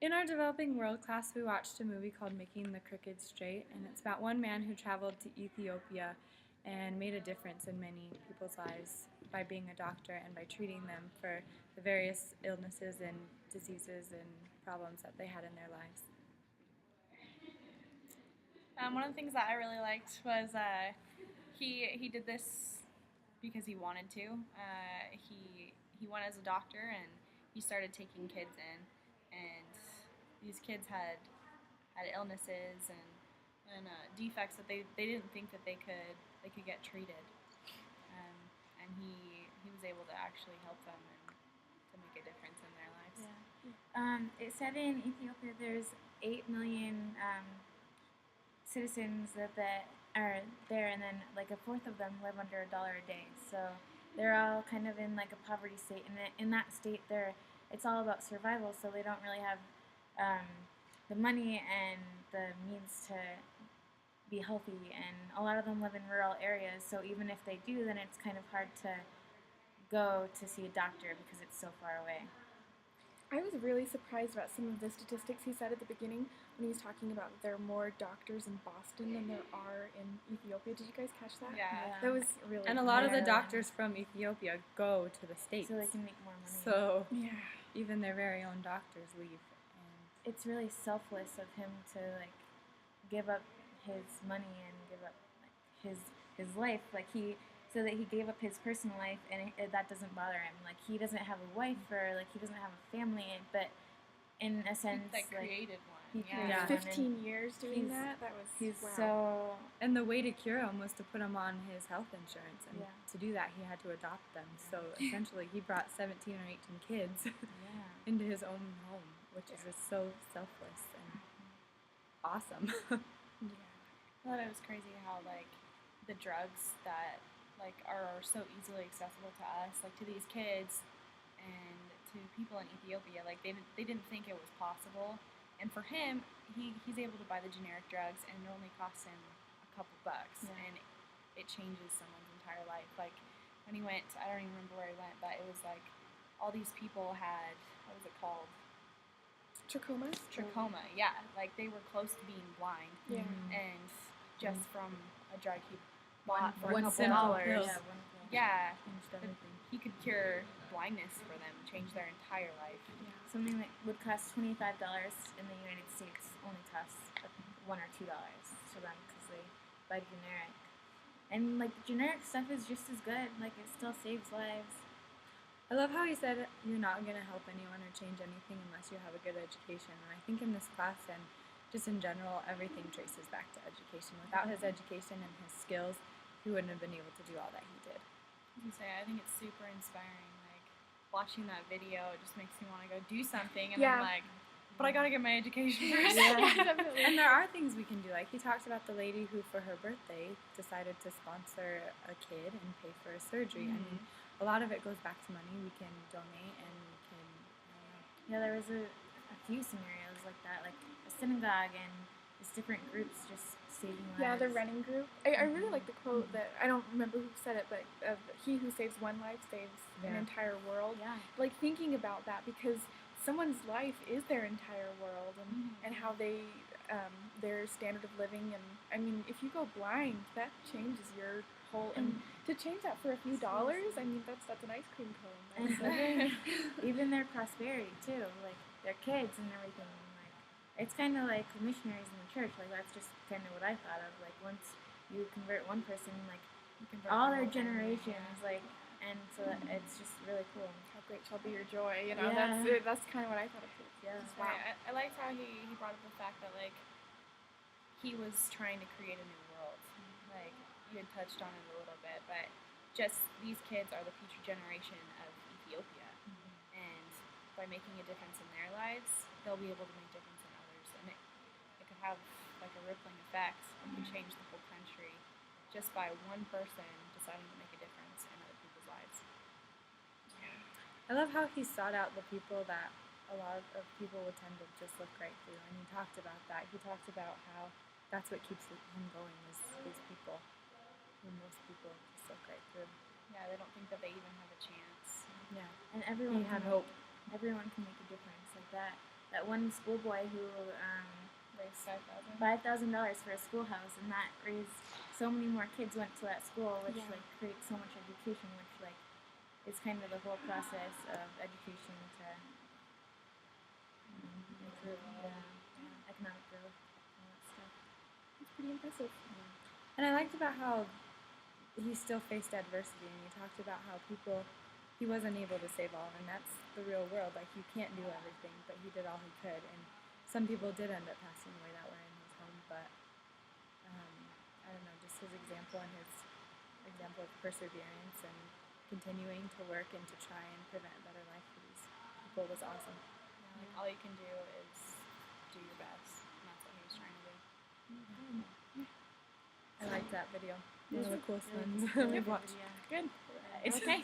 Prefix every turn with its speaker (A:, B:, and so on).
A: In our Developing World class, we watched a movie called Making the Crooked Straight, and it's about one man who traveled to Ethiopia and made a difference in many people's lives by being a doctor and by treating them for the various illnesses and diseases and problems that they had in their lives.
B: One of the things that I really liked was he did this because he wanted to. He went as a doctor and he started taking kids in, and these kids had illnesses and defects that they didn't think that they could get treated, and he was able to actually help them and to make a difference in their lives.
C: Yeah. It said in Ethiopia there's 8 million citizens that are there, and then like a fourth of them live under $1 a day. So they're all kind of in like a poverty state, and in that state, it's all about survival. So they don't really have the money and the means to be healthy, and a lot of them live in rural areas. So even if they do, then it's kind of hard to go to see a doctor because it's so far away.
D: I was really surprised about some of the statistics he said at the beginning when he was talking about there are more doctors in Boston than there are in Ethiopia. Did you guys catch that?
B: Yeah.
D: That was really
A: And a lot of the doctors from Ethiopia go to the States.
C: So they can make more money.
A: So
D: yeah.
A: even their very own doctors leave. And
C: It's really selfless of him to like give up his money and give up like his life. Like he gave up his personal life, and that doesn't bother him. Like he doesn't have a wife or like he doesn't have a family, but in a sense,
B: That
C: like,
B: created one.
C: he
A: Yeah.
C: created
D: 15 years doing
C: he's-
D: that. That was
C: He's
D: wow.
C: so
A: And the way to cure him was to put him on his health insurance. And
C: Yeah.
A: to do that, he had to adopt them. So essentially, he brought 17 or 18 kids
C: yeah.
A: into his own home, which is just so selfless and awesome.
B: I thought it was crazy how like the drugs that like are so easily accessible to us, like to these kids and to people in Ethiopia, like they didn't think it was possible. And for him, he's able to buy the generic drugs, and it only costs him a couple bucks,
C: Yeah.
B: and it changes someone's entire life. Like when he went, I don't even remember where he went, but it was like all these people had, what was it called?
D: Trachoma?
B: Trachoma. Yeah, like they were close to being blind,
D: Yeah.
B: and just from a drug he bought for
A: one
B: a couple
A: simple
B: dollars.
A: pill.
C: Yeah, one pill.
B: Yeah,
A: Changed everything.
B: he could cure blindness for them, change their entire life.
C: Something that would cost $25 in the United States only costs $1 or $2 to them because they buy generic. And like generic stuff is just as good. Like it still saves lives.
A: I love how he said you're not going to help anyone or change anything unless you have a good education. And I think in this class and just in general, everything traces back to education. Without his education and his skills, he wouldn't have been able to do all that he did.
B: I think it's super inspiring. Like watching that video, it just makes me want to go do something, and
D: Yeah.
B: I'm like, but I gotta get my education first.
D: Definitely.
A: And there are things we can do. Like he talked about the lady who, for her birthday, decided to sponsor a kid and pay for a surgery. I mean, a lot of it goes back to money. We can donate and we can,
C: Yeah, there was a few scenarios like that, like a synagogue and just different groups just saving lives.
D: Yeah, the running group. I really like the quote that, I don't remember who said it, but he who saves one life saves an
A: Yeah.
D: entire world.
C: Yeah.
D: Like thinking about that, because someone's life is their entire world, and how they, their standard of living. And I mean, if you go blind, that changes your whole, and to change that for a few dollars, I mean, that's an ice cream cone.
C: And
D: That's-
C: even their prosperity too, like their kids and everything. Like it's kind of like missionaries in the church. Like that's just kind of what I thought of. Like once you convert one person, like
B: You convert
C: all
B: the
C: their
B: whole family,
C: generations, like, and so it's just really cool.
D: How great shall be your joy, you know,
C: Yeah.
D: that's kind of what I thought of too.
C: Yeah.
D: Wow.
B: I liked how he brought up the fact that like he was trying to create a new world. Like you had touched on it a little bit, but just these kids are the future generation of Ethiopia, and by making a difference in their lives, they'll be able to make a difference in others, and it could have like a rippling effect. It could change the whole country just by one person deciding to make a difference in other people's lives.
A: I love how he sought out the people that a lot of people would tend to just look right through, and he talked about that. He talked about how that's what keeps him going is these people who most people just look right through.
B: Yeah, they don't think that they even have a chance.
A: Yeah.
C: And everyone
A: He had
C: can
A: hope.
C: Everyone can make a difference like that. that one schoolboy who
B: Raised $5,000.
C: $5,000 for a schoolhouse, and that raised so many more kids went to that school, which
D: Yeah.
C: like creates so much education, which like is kind of the whole process of education to improve the economic growth and all that stuff.
D: It's pretty impressive.
A: And I liked about how he still faced adversity, and he talked about how he wasn't able to save all, and that's the real world. Like, you can't do everything, but he did all he could, and some people did end up passing away that were in his home, but I don't know, just his example and his example of perseverance and continuing to work and to try and prevent a better life for these people was awesome.
B: Like, all you can do is do your best, and that's what he was trying to do.
A: I liked that video.
C: It
A: One of
C: was
A: the coolest
C: really
A: ones
C: good
A: we've watched.
C: video.
D: Good.
A: Right.
C: Okay.